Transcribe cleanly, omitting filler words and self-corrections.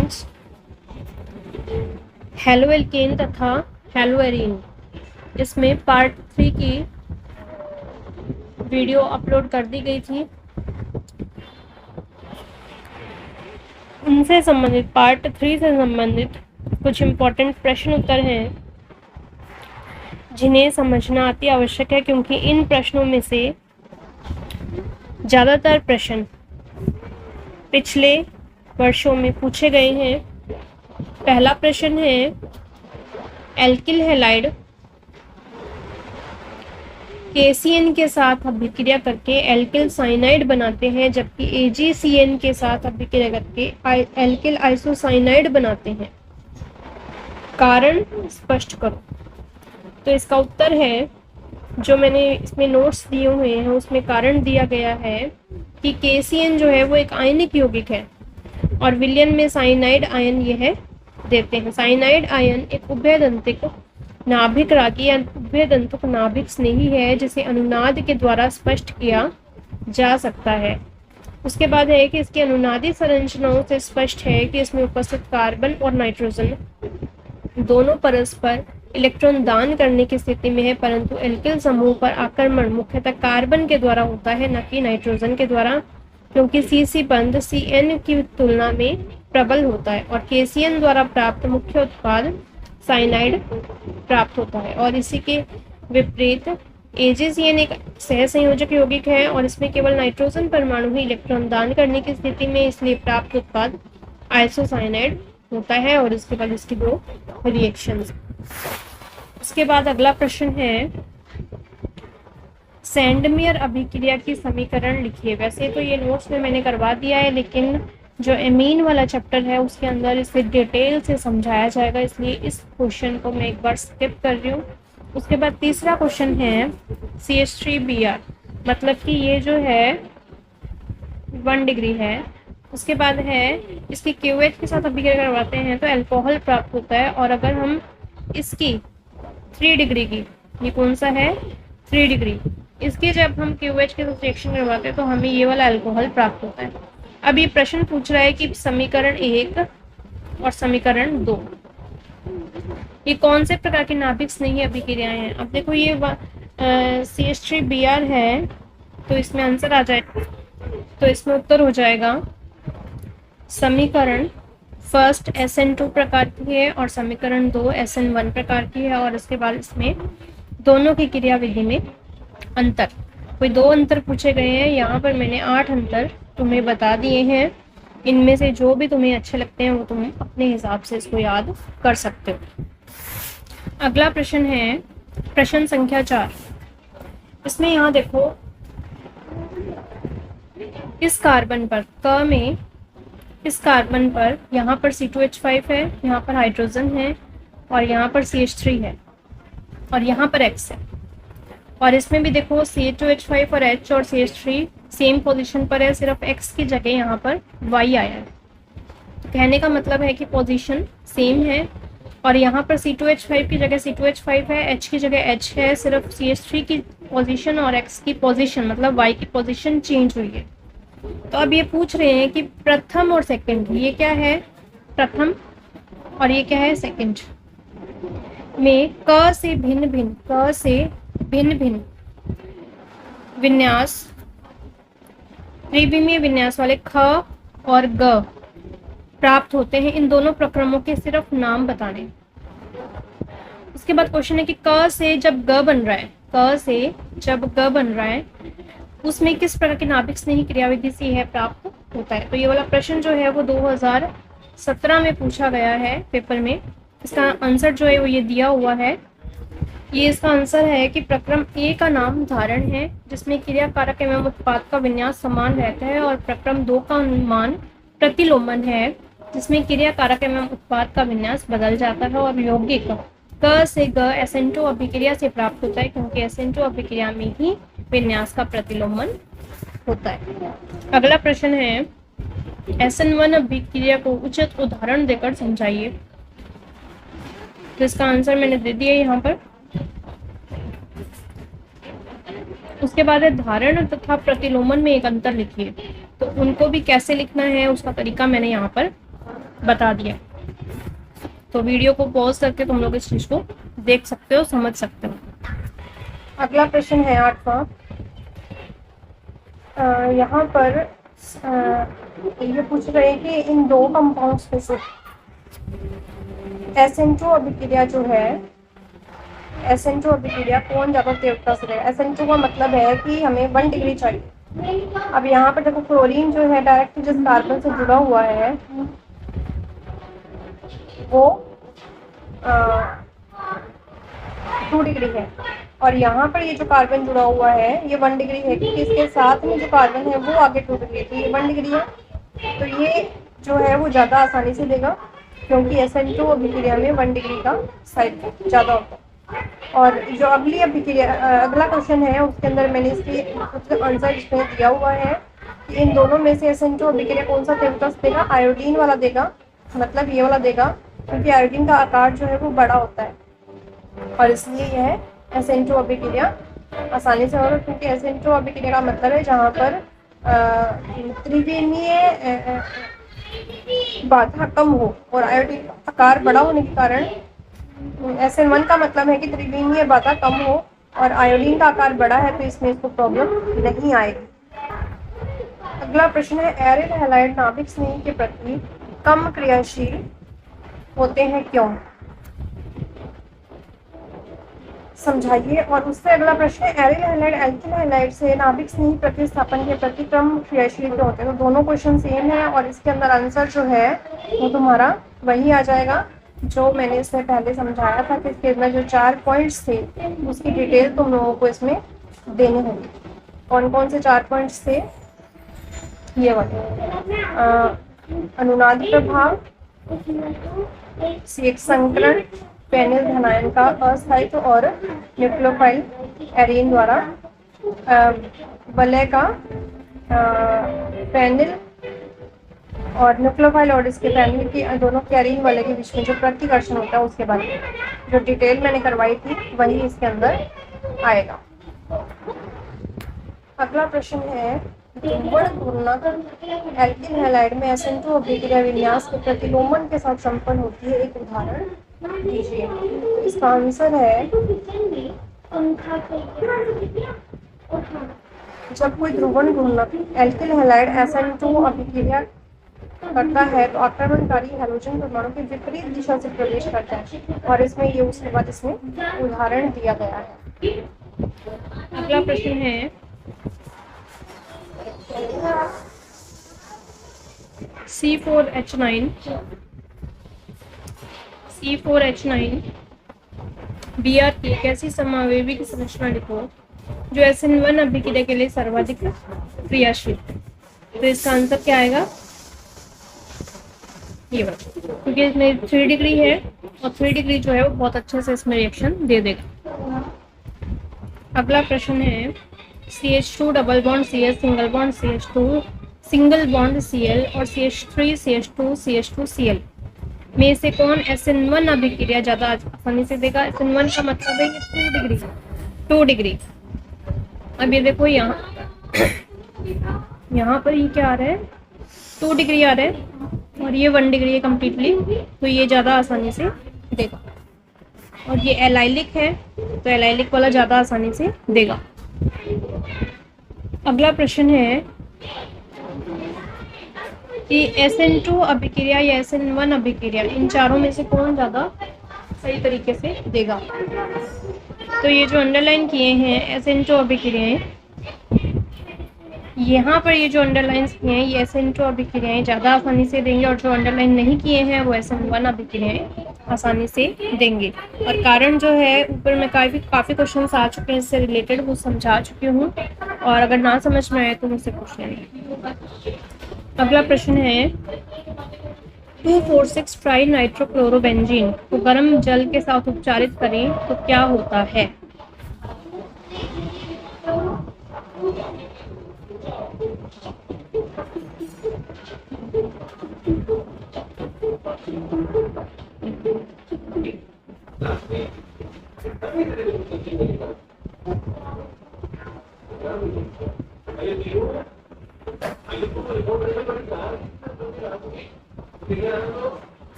Alkanes, halo alkane तथा hello arene. इसमें part 3 की वीडियो अपलोड कर दी गई थी। उनसे संबंधित पार्ट 3 से संबंधित कुछ इम्पोर्टेंट प्रश्न उत्तर हैं जिन्हें समझना अति आवश्यक है, क्योंकि इन प्रश्नों में से ज़्यादातर प्रश्न पिछले वर्षों में पूछे गए हैं। पहला प्रश्न है, एल्किल हैलाइड KCN के साथ अभिक्रिया करके एल्किल साइनाइड बनाते हैं, जबकि AgCN के साथ अभिक्रिया करके एल्किल आइसोसाइनाइड बनाते हैं। कारण स्पष्ट करो। तो इसका उत्तर है, जो मैंने इसमें नोट्स दिए हुए हैं उसमें कारण दिया गया है कि KCN जो है वो एक आयनिक यौगिक है और विलयन में साइनाइड आयन यह देते हैं। साइनाइड आयन एक उभयदंतिक नाभिक रागी या उभयदंतुक नाभिक स्नेही है, जिसे अनुनाद के द्वारा स्पष्ट किया जा सकता है। उसके बाद है कि इसकी अनुनादी संरचनाओं से स्पष्ट है कि इसमें उपस्थित कार्बन और नाइट्रोजन दोनों परस्पर इलेक्ट्रॉन दान करने की स्थिति में है, परंतु एल्किल समूह पर आक्रमण मुख्यतः कार्बन के द्वारा होता है, न कि नाइट्रोजन के द्वारा, क्योंकि CC बंध CN की तुलना में प्रबल होता है और KCN द्वारा प्राप्त मुख्य उत्पाद साइनाइड प्राप्त होता है। और इसी के विपरीत AgCN एक सहसंयोजक यौगिक है और इसमें केवल नाइट्रोजन परमाणु ही इलेक्ट्रॉन दान करने की स्थिति में, इसलिए प्राप्त उत्पाद आइसोसाइनाइड होता है। और इसके बाद इसकी दो रिएक्शंस। उसके बाद अगला प्रश्न है, सैंडमेयर अभिक्रिया की समीकरण लिखिए। वैसे तो ये नोट्स में मैंने करवा दिया है, लेकिन जो एमीन वाला चैप्टर है उसके अंदर इसे डिटेल से समझाया जाएगा, इसलिए इस क्वेश्चन को मैं एक बार स्किप कर रही हूँ। उसके बाद तीसरा क्वेश्चन है CH3Br, मतलब कि ये जो है 1 डिग्री है। उसके बाद है इसकी QH के साथ अभिक्रिया करवाते हैं तो अल्कोहल प्राप्त होता है, और अगर हम इसकी 3 डिग्री की, ये कौन सा है 3 डिग्री, इसकी जब हम QH के साथ रिएक्शन करवाते हैं तो हमें ये वाला अल्कोहल प्राप्त होता है। अब ये प्रश्न पूछ रहा है कि समीकरण 1 और समीकरण 2 ये कौन से प्रकार के नाभिक स्नेही अभिक्रियाएं हैं। अब देखो ये CH3Br है, तो इसमें आंसर आ जाए, तो इसमें उत्तर हो जाएगा समीकरण फर्स्ट SN2 प्रकार की है और समीकरण 2 SN1 प्रकार की है। और इसके बाद इसमें दोनों की क्रिया विधि में अंतर, कोई 2 अंतर पूछे गए हैं। यहाँ पर मैंने 8 अंतर तुम्हें बता दिए हैं। इनमें से जो भी तुम्हें अच्छे लगते हैं वो तुम अपने हिसाब से इसको याद कर सकते हो। अगला प्रश्न है प्रश्न संख्या 4। इसमें यहाँ देखो, इस कार्बन पर क में, इस कार्बन पर यहाँ पर C2H5 है, यहाँ पर हाइड्रोजन है और यहाँ पर CH3 है और यहाँ पर X है। और इसमें भी देखो C2H5 और H और CH3 सेम पोजीशन पर है, सिर्फ X की जगह यहाँ पर Y आया है। तो कहने का मतलब है कि पोजीशन सेम है। और यहाँ पर C2H5 की जगह C2H5 है, H की जगह H है, सिर्फ CH3 की पोजीशन और X की पोजीशन मतलब Y की पोजीशन चेंज हुई है। तो अब ये पूछ रहे हैं कि प्रथम और सेकंड, ये क्या है प्रथम और ये क्या है सेकंड, में क से भिन्न भिन्न विन्यास, त्रिविमीय विन्यास वाले ख और ग प्राप्त होते हैं। इन दोनों प्रक्रमों के सिर्फ नाम बताने। उसके बाद क्वेश्चन है कि क से जब ग बन रहा है, क से जब ग बन रहा है उसमें किस प्रकार की नाभिक स्नेही क्रियाविधि से यह प्राप्त होता है। तो ये वाला प्रश्न जो है वो 2017 में पूछा गया है पेपर में। इसका आंसर जो है वो ये दिया हुआ है। ये इसका आंसर है कि प्रक्रम A का नाम धारण है, जिसमें क्रिया कारक एवं उत्पाद का विन्यास समान रहता है, और प्रक्रम 2 का अनुमान प्रतिलोमन है, जिसमें क्रिया कारक एवं उत्पाद का विन्यास बदल जाता है। और यौगिक क से ग SN2 अभिक्रिया से प्राप्त होता है, क्योंकि SN2 अभिक्रिया में ही विन्यास का प्रतिलोमन होता है। अगला प्रश्न है SN1 अभिक्रिया को उचित उदाहरण देकर समझाइए। तो इसका आंसर मैंने दे दिया यहाँ पर। उसके बाद है धारण तथा प्रतिलोमन में एक अंतर लिखिए। तो उनको भी कैसे लिखना है उसका तरीका मैंने यहाँ पर बता दिया। तो वीडियो को पॉज करके तुम लोग इस चीज़ को देख सकते हो, समझ सकते हो। अगला प्रश्न है 8वां। यहाँ पर ये पूछ रहे हैं कि इन दो कंपाउंड्स में से SN2 अभिक्रिया जो है, SN2 अभिक्रिया कौन ज़्यादा तीव्रता से देगा। SN2 का मतलब है कि हमें 1 डिग्री चाहिए। अब यहाँ पर देखो क्लोरीन जो है डायरेक्ट जिस कार्बन से जुड़ा हुआ है वो 2 डिग्री है, और यहाँ पर ये जो कार्बन जुड़ा हुआ है ये 1 डिग्री है, क्योंकि इसके साथ में जो कार्बन है वो आगे 2 डिग्री है, तो ये 1 डिग्री है। तो ये जो है वो ज़्यादा आसानी से देगा, क्योंकि SN2 अभिक्रिया में 1 डिग्री का साइड ज़्यादा होता है। और जो अगली अभिक्रिया अगला क्वेश्चन है उसके अंदर मैंने इसकी आंसर इसमें दिया हुआ है कि इन दोनों में से SN2 अभिक्रिया कौन सा तीव्रता से देगा। आयोडीन वाला देगा, मतलब ये वाला देगा, क्योंकि आयोडीन का आकार जो है वो बड़ा होता है और इसलिए यह SN2 अभिक्रिया आसानी से होगा, क्योंकि SN2 अभिक्रिया का मतलब है जहाँ पर त्रिविमीय बाधा कम हो और आयोडीन का आकार बड़ा होने के कारण SN1 का मतलब है कि त्रिविमीय बाधा कम हो और आयोडीन का आकार बड़ा है, तो इसमें इसको प्रॉब्लम नहीं आएगी। अगला प्रश्न है एरिल हैलाइड नाभिक स्नेह के प्रति कम क्रियाशील होते हैं क्यों, समझाइए। और उससे अगला प्रश्न है एरिल हैलाइड एल्किल हैलाइड से नाभिक स्नेही प्रतिस्थापन के प्रति कम क्रियाशील क्यों होते हैं। तो दोनों क्वेश्चन सेम है और इसके अंदर आंसर जो है वो तुम्हारा वही आ जाएगा जो मैंने इसमें पहले समझाया था कि इसके अंदर जो 4 पॉइंट्स थे उसकी डिटेल तुम लोगों को इसमें देने होंगे। कौन कौन से 4 पॉइंट्स थे, ये वाले अनुनाद प्रभाव, सीट संकरण, पेनिल धनायन का अस्थायित्व और न्यूक्लियोफाइल एरीन द्वारा वलय का पेनिल और न्यूक्लियोफाइल और इसके पेनिल की दोनों के एरीन वलय के बीच में जो प्रतिकर्षण होता है उसके बारे में जो डिटेल मैंने करवाई थी वही इसके अंदर आएगा। अगला प्रश्न है ध्रुवण घूर्णक एल्किल हैलाइड में SN2 अभिक्रिया विन्यास के प्रतिलोमन के साथ संपन्न होती है, एक उदाहरण दीजिए। इसका आंसर है जब कोई ध्रुवण घूर्णक एल्किल हैलाइड SN2 अभिक्रिया करता है तो आक्रमणकारी हैलोजन परमाणु के विपरीत दिशा से प्रवेश करता है, और इसमें ये उसके बाद इसमें उदाहरण दिया गया है। अगला प्रश्न है C4H9 Br की एक ऐसी समावेवी की संरचना लिखो जो SN1 अभिक्रिया के लिए सर्वाधिक क्रियाशील। तो इसका आंसर क्या आएगा, ये बात, क्योंकि इसमें 3 डिग्री है और 3 डिग्री जो है वो बहुत अच्छे से इसमें रिएक्शन दे देगा। अगला प्रश्न है CH2 double bond CH single bond CH2 single bond Cl और CH3 CH2 CH2 Cl में से कौन SN1 अभिक्रिया ज़्यादा आसानी से देगा। SN1 का मतलब है ये 2 डिग्री। अब ये देखो यहाँ पर ये क्या आ रहा है, 2 डिग्री आ रहा है और ये 1 डिग्री है कम्प्लीटली, तो ये ज़्यादा आसानी से देगा। और ये एलाइलिक है तो एलाइलिक वाला ज़्यादा आसानी से देगा। अगला प्रश्न है कि SN2 अभिक्रिया या SN1 अभिक्रिया इन चारों में से कौन ज़्यादा सही तरीके से देगा। तो ये जो अंडरलाइन किए हैं SN2 अभिक्रियाएं, यहाँ पर ये जो अंडरलाइंस किए हैं ये SN2 अभिक्रियाएं ज़्यादा आसानी से देंगे, और जो अंडरलाइन नहीं किए हैं वो SN1 अभिक्रियाएं आसानी से देंगे। और कारण जो है ऊपर में काफ़ी क्वेश्चंस आ चुके हैं इससे रिलेटेड, वो समझा चुकी हूँ, और अगर ना समझ में आए तो मुझसे पूछ लेना। अगला प्रश्न है 2,4,6 ट्राई नाइट्रोक्लोरोबेंजीन को गर्म जल के साथ उपचारित करें तो क्या होता है।